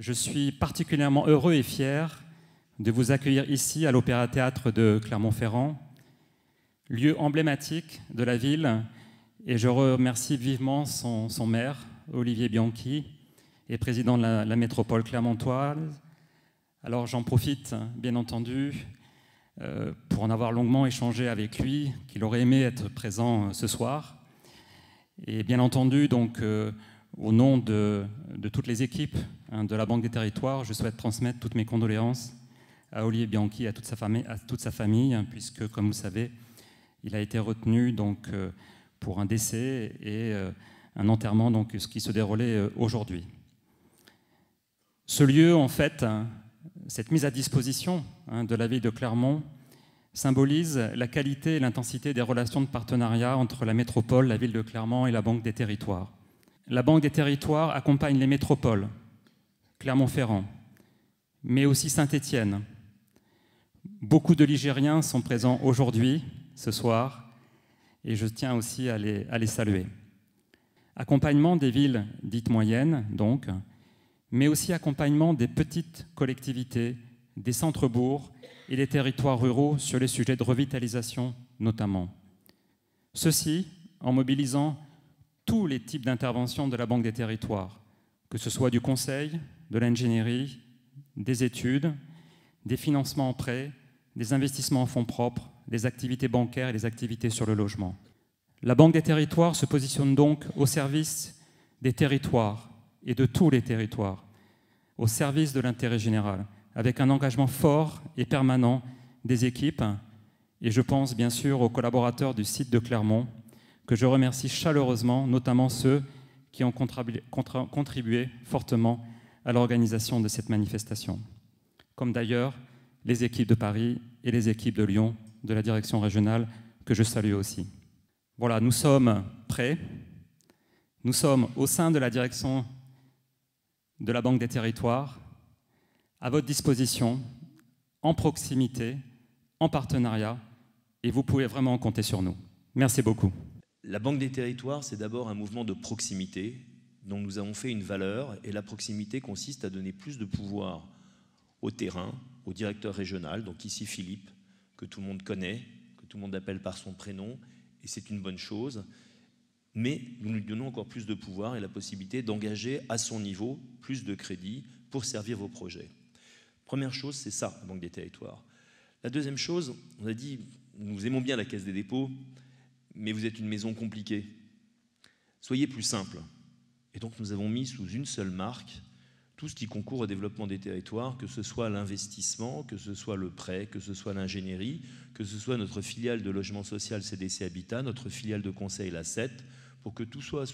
Je suis particulièrement heureux et fier de vous accueillir ici à l'Opéra-Théâtre de Clermont-Ferrand, lieu emblématique de la ville, et je remercie vivement son maire, Olivier Bianchi, et président de la métropole clermontoise. Alors j'en profite, bien entendu, pour en avoir longuement échangé avec lui, qu'il aurait aimé être présent ce soir. Et bien entendu, donc, au nom de toutes les équipes de la Banque des Territoires, je souhaite transmettre toutes mes condoléances à Olivier Bianchi et à toute sa famille, puisque, comme vous le savez, il a été retenu donc, pour un décès et un enterrement donc, ce qui se déroulait aujourd'hui. Ce lieu, en fait, cette mise à disposition de la ville de Clermont symbolise la qualité et l'intensité des relations de partenariat entre la métropole, la ville de Clermont et la Banque des Territoires. La Banque des Territoires accompagne les métropoles, Clermont-Ferrand, mais aussi Saint-Étienne. Beaucoup de Ligériens sont présents aujourd'hui, ce soir, et je tiens aussi à les saluer. Accompagnement des villes dites moyennes, donc, mais aussi accompagnement des petites collectivités, des centres-bourgs et des territoires ruraux sur les sujets de revitalisation notamment. Ceci en mobilisant tous les types d'interventions de la Banque des Territoires, que ce soit du conseil, de l'ingénierie, des études, des financements en prêt, des investissements en fonds propres, des activités bancaires et des activités sur le logement. La Banque des Territoires se positionne donc au service des territoires et de tous les territoires, au service de l'intérêt général, avec un engagement fort et permanent des équipes, et je pense bien sûr aux collaborateurs du site de Clermont, que je remercie chaleureusement, notamment ceux qui ont contribué fortement à l'organisation de cette manifestation, comme d'ailleurs les équipes de Paris et les équipes de Lyon, de la direction régionale, que je salue aussi. Voilà, nous sommes prêts, nous sommes au sein de la direction de la Banque des Territoires, à votre disposition, en proximité, en partenariat, et vous pouvez vraiment compter sur nous. Merci beaucoup. La Banque des Territoires, c'est d'abord un mouvement de proximité dont nous avons fait une valeur, et la proximité consiste à donner plus de pouvoir au terrain, au directeur régional, donc ici Philippe, que tout le monde connaît, que tout le monde appelle par son prénom, et c'est une bonne chose, mais nous lui donnons encore plus de pouvoir et la possibilité d'engager à son niveau plus de crédits pour servir vos projets. Première chose, c'est ça, la Banque des Territoires. La deuxième chose, on a dit, nous aimons bien la Caisse des dépôts, mais vous êtes une maison compliquée. Soyez plus simple. Et donc nous avons mis sous une seule marque tout ce qui concourt au développement des territoires, que ce soit l'investissement, que ce soit le prêt, que ce soit l'ingénierie, que ce soit notre filiale de logement social CDC Habitat, notre filiale de conseil la 7, pour que tout soit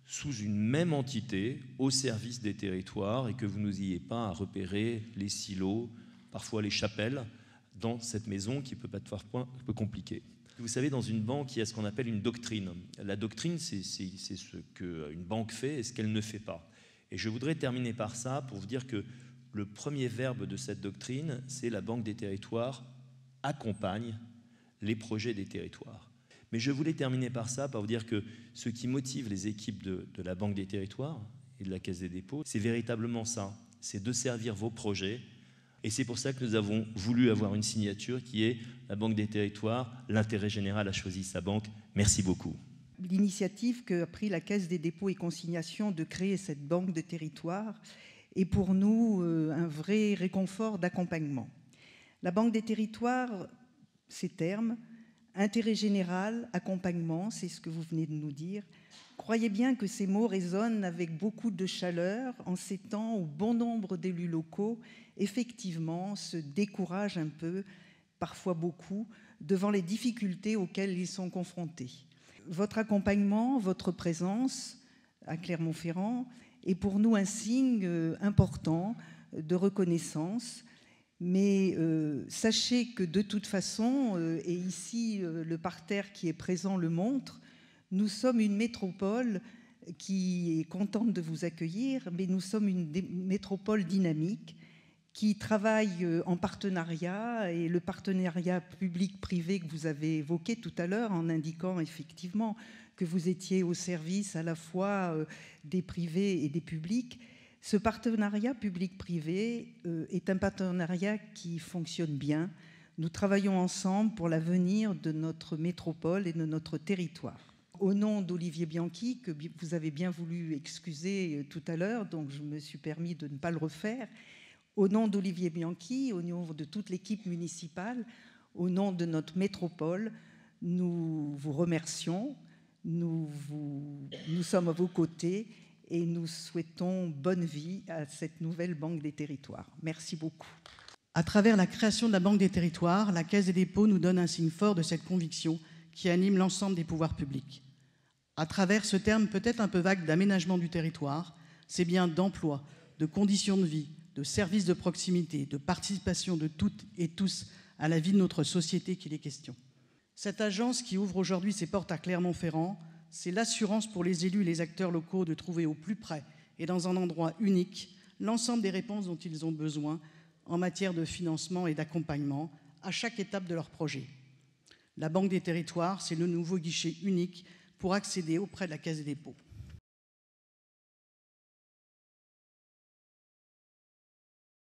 sous une même entité au service des territoires et que vous n'ayez pas à repérer les silos, parfois les chapelles, dans cette maison qui peut être parfois un peu compliquée. Vous savez, dans une banque, il y a ce qu'on appelle une doctrine. La doctrine, c'est ce qu'une banque fait et ce qu'elle ne fait pas. Et je voudrais terminer par ça pour vous dire que le premier verbe de cette doctrine, c'est la Banque des Territoires accompagne les projets des territoires. Mais je voulais terminer par ça, pour vous dire que ce qui motive les équipes de la Banque des Territoires et de la Caisse des dépôts, c'est véritablement ça, c'est de servir vos projets. Et c'est pour ça que nous avons voulu avoir une signature qui est la Banque des Territoires, l'intérêt général a choisi sa banque. Merci beaucoup. L'initiative qu'a pris la Caisse des dépôts et consignations de créer cette Banque de Territoires est pour nous un vrai réconfort d'accompagnement. La Banque des Territoires, ces termes, intérêt général, accompagnement, c'est ce que vous venez de nous dire. Croyez bien que ces mots résonnent avec beaucoup de chaleur en ces temps où bon nombre d'élus locaux, effectivement, se découragent un peu, parfois beaucoup, devant les difficultés auxquelles ils sont confrontés. Votre accompagnement, votre présence à Clermont-Ferrand est pour nous un signe important de reconnaissance. Mais sachez que de toute façon, et ici le parterre qui est présent le montre, nous sommes une métropole qui est contente de vous accueillir, mais nous sommes une métropole dynamique qui travaille en partenariat, et le partenariat public-privé que vous avez évoqué tout à l'heure en indiquant effectivement que vous étiez au service à la fois des privés et des publics, Ce partenariat public-privé est un partenariat qui fonctionne bien. Nous travaillons ensemble pour l'avenir de notre métropole et de notre territoire. Au nom d'Olivier Bianchi, que vous avez bien voulu excuser tout à l'heure, donc je me suis permis de ne pas le refaire, au nom d'Olivier Bianchi, au nom de toute l'équipe municipale, au nom de notre métropole, nous vous remercions, nous sommes à vos côtés et nous souhaitons bonne vie à cette nouvelle Banque des Territoires. Merci beaucoup. À travers la création de la Banque des Territoires, la Caisse des dépôts nous donne un signe fort de cette conviction qui anime l'ensemble des pouvoirs publics. À travers ce terme peut-être un peu vague d'aménagement du territoire, c'est bien d'emploi, de conditions de vie, de services de proximité, de participation de toutes et tous à la vie de notre société qu'il est question. Cette agence qui ouvre aujourd'hui ses portes à Clermont-Ferrand, c'est l'assurance pour les élus et les acteurs locaux de trouver au plus près et dans un endroit unique l'ensemble des réponses dont ils ont besoin en matière de financement et d'accompagnement à chaque étape de leur projet. La Banque des Territoires, c'est le nouveau guichet unique pour accéder auprès de la Caisse des dépôts.